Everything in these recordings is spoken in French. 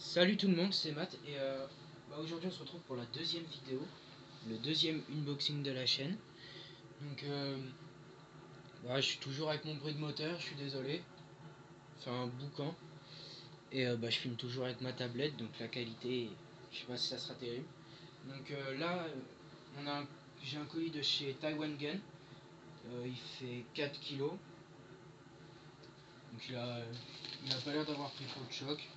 Salut tout le monde, c'est Matt et aujourd'hui on se retrouve pour la deuxième vidéo, le deuxième unboxing de la chaîne. Donc je suis toujours avec mon bruit de moteur, je suis désolé, c'est un boucan. Et je filme toujours avec ma tablette, donc la qualité, je sais pas si ça sera terrible. Donc là, j'ai un colis de chez Taiwan Gun, il fait 4 kilos. Donc il a pas l'air d'avoir pris trop de choc.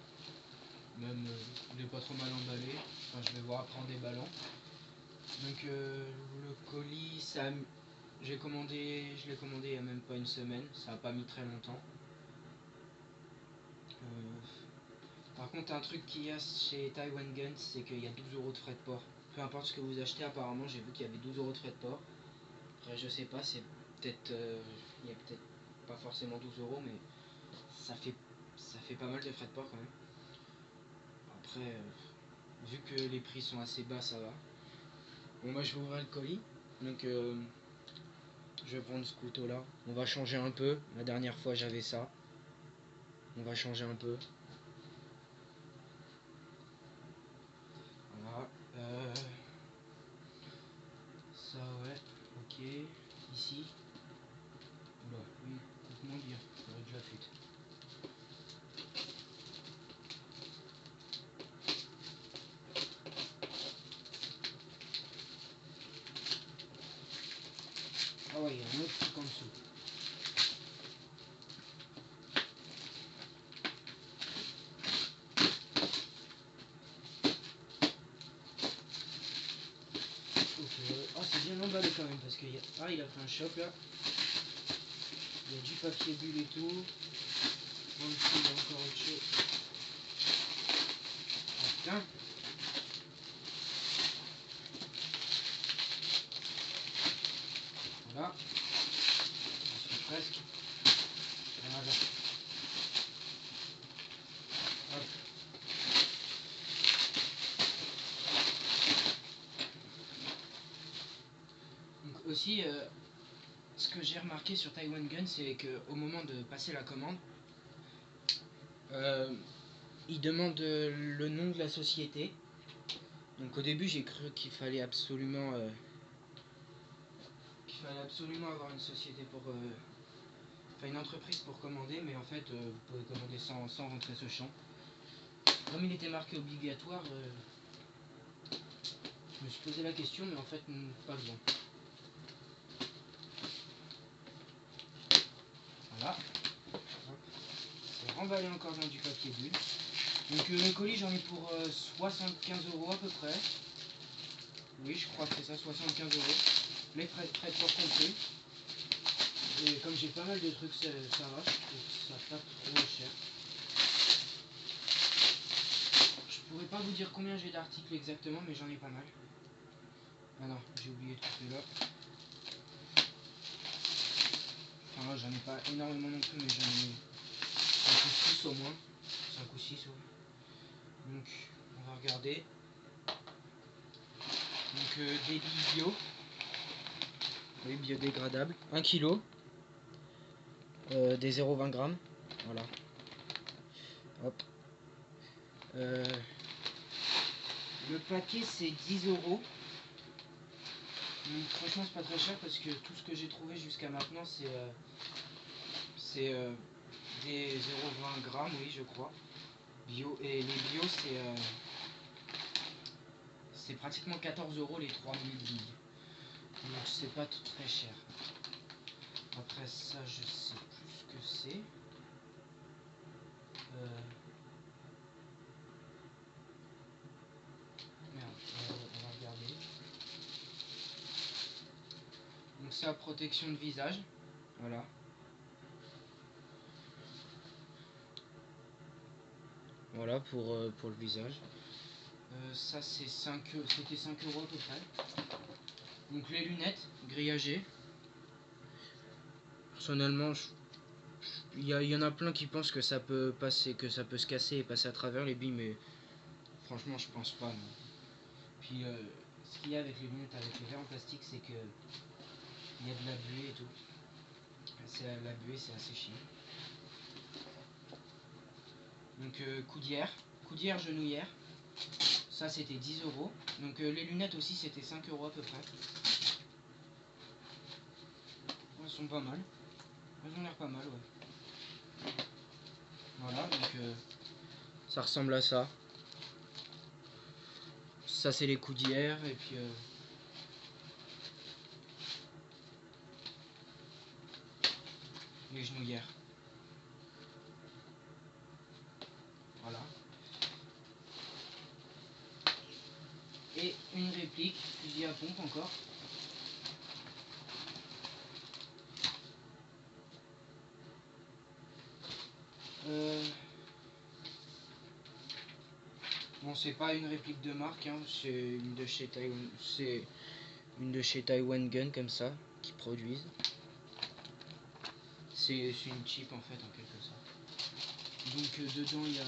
Même il est pas trop mal emballé. Enfin, je vais voir après en déballant. Donc le colis, je l'ai commandé il y a même pas une semaine. Ça a pas mis très longtemps. Par contre, un truc qu'il y a chez Taiwan Gun, c'est qu'il y a 12 € de frais de port. Peu importe ce que vous achetez, apparemment j'ai vu qu'il y avait 12 € de frais de port. Après je sais pas, c'est peut-être il y a peut-être pas forcément 12 €, mais ça fait pas mal de frais de port quand même. Après, vu que les prix sont assez bas, ça va. Bon, moi je vais ouvrir le colis. Donc je vais prendre ce couteau là. On va changer un peu. La dernière fois j'avais ça. On va changer un peu. Voilà. Ça ouais. Ok. Ici. Oula, lui, coupe moins bien. Faudrait que je l'affûte. Ah ouais, il y a un autre truc en dessous. Ah, c'est bien emballé quand même parce qu'il y a... Ah, il a pris un choc là. Il y a du papier bulle et tout. En dessous, il y a encore autre chose. Ah putain. Voilà. Je suis presque. Voilà. Hop. Donc aussi, ce que j'ai remarqué sur Taiwan Gun, c'est qu'au moment de passer la commande, il demande le nom de la société. Donc au début j'ai cru qu'il fallait absolument avoir une société pour enfin une entreprise pour commander, mais en fait vous pouvez commander sans rentrer ce champ. Comme il était marqué obligatoire, je me suis posé la question, mais en fait pas besoin. Voilà. C'est remballé encore dans du papier bulle. Donc le colis j'en ai pour 75 € à peu près. Oui, je crois que c'est ça, 75 €. Les frais de port compris. Et comme j'ai pas mal de trucs, ça va, ça pas trop cher. Je pourrais pas vous dire combien j'ai d'articles exactement, mais j'en ai pas mal. Ah non, j'ai oublié de couper là. Enfin, j'en ai pas énormément non plus, mais j'en ai 5 ou 6 au moins. 5 ou 6, ouais. Donc, on va regarder. Donc, des billes bio. Oui, biodégradables. 1 kg. Des 0,20 g. Voilà. Hop. Le paquet, c'est 10 €. Donc, franchement, c'est pas très cher parce que tout ce que j'ai trouvé jusqu'à maintenant, c'est des 0,20 g, oui, je crois. Bio. Et les bio, c'est pratiquement 14 € les 3000 billes. Donc, c'est pas très cher. Après ça, je sais plus ce que c'est. Merde, on va regarder. Donc, c'est la protection de visage. Voilà. Voilà pour le visage. Ça, c'était 5 € à peu près. Donc, les lunettes grillagées. Personnellement, il y en a plein qui pensent que ça peut passer, que ça peut se casser et passer à travers les billes, mais franchement, je pense pas. Non. Puis, ce qu'il y a avec les lunettes, avec les verres en plastique, c'est que il y a de la buée et tout. La buée, c'est assez chiant. Donc, coudière. coudière genouillère. Ça c'était 10 €. Donc les lunettes aussi c'était 5 € à peu près. Elles sont pas mal. Elles ont l'air pas mal, ouais. Voilà, donc ça ressemble à ça. Ça c'est les coudières et puis les genouillères. Voilà. Et une réplique, fusil à pompe encore. Bon, c'est pas une réplique de marque, hein, c'est une de chez Taiwan. C'est une de chez Taiwan Gun comme ça, qui produisent. C'est une chip en fait en quelque sorte. Donc dedans il y a.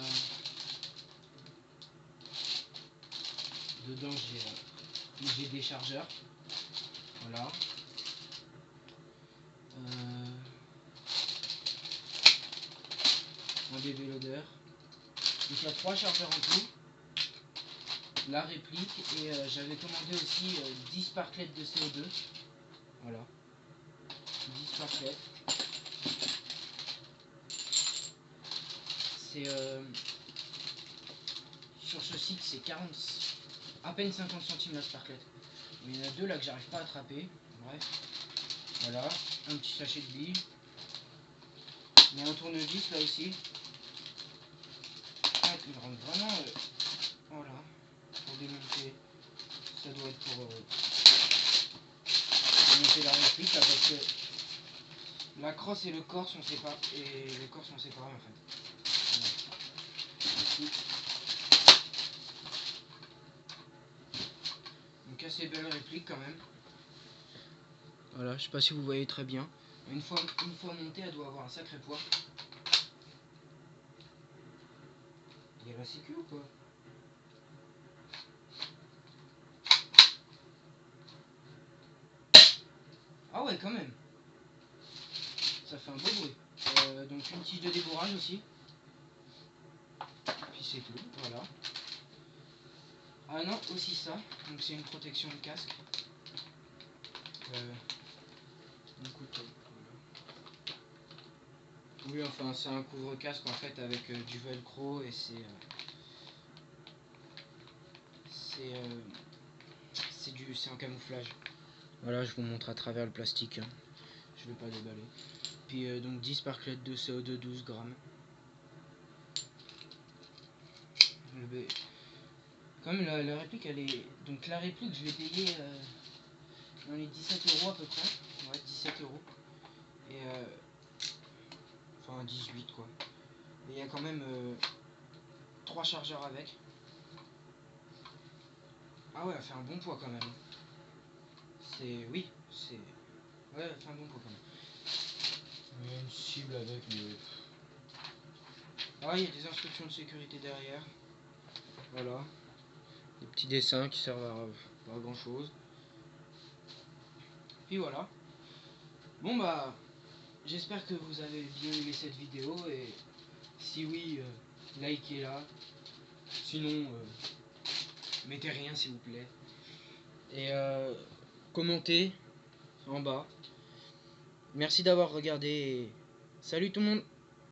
Dedans j'ai des chargeurs. Voilà. Un bébé loader. Donc il y a 3 chargeurs en tout. La réplique et j'avais commandé aussi 10 sparklets de CO2. Voilà. 10 sparklets. C'est sur ce site c'est 40 à peine 50 centimes la sparklet. Il y en a 2 là que j'arrive pas à attraper. Bref. Voilà. Un petit sachet de billes. Il y a un tournevis là aussi. Il rentre vraiment. Voilà. Pour démonter. Ça doit être pour monter la réplique là, parce que la crosse et le corps sont séparés. Et les corps sont séparés en fait. Voilà. Donc assez belle réplique quand même. Voilà, je sais pas si vous voyez très bien. Une fois montée, elle doit avoir un sacré poids. Il y a la sécu ou pas? Ah ouais, quand même. Ça fait un beau bruit. Donc une tige de débourrage aussi. Puis c'est tout, voilà. Ah non, aussi ça. Donc c'est une protection de casque. Un couteau. Voilà. Oui, enfin c'est un couvre-casque en fait avec du velcro et c'est en camouflage. Voilà, je vous montre à travers le plastique. Hein. Je vais pas déballer. Puis donc 10 sparklets de CO2 12 grammes. Comme la réplique elle est. Donc la réplique je l'ai payée dans les 17 € à peu près. Ouais, 17 €. Et enfin 18 quoi. Et il y a quand même 3 chargeurs avec. Ah ouais, elle fait un bon poids quand même. Oui, c'est. Ouais, elle fait un bon poids quand même. Il y a une cible avec mais. Ah, il y a des instructions de sécurité derrière. Voilà. Des petits dessins qui servent à pas grand chose. Puis voilà. Bon bah, j'espère que vous avez bien aimé cette vidéo et si oui, likez-la. Sinon, mettez rien s'il vous plaît. Et commentez en bas. Merci d'avoir regardé et salut tout le monde.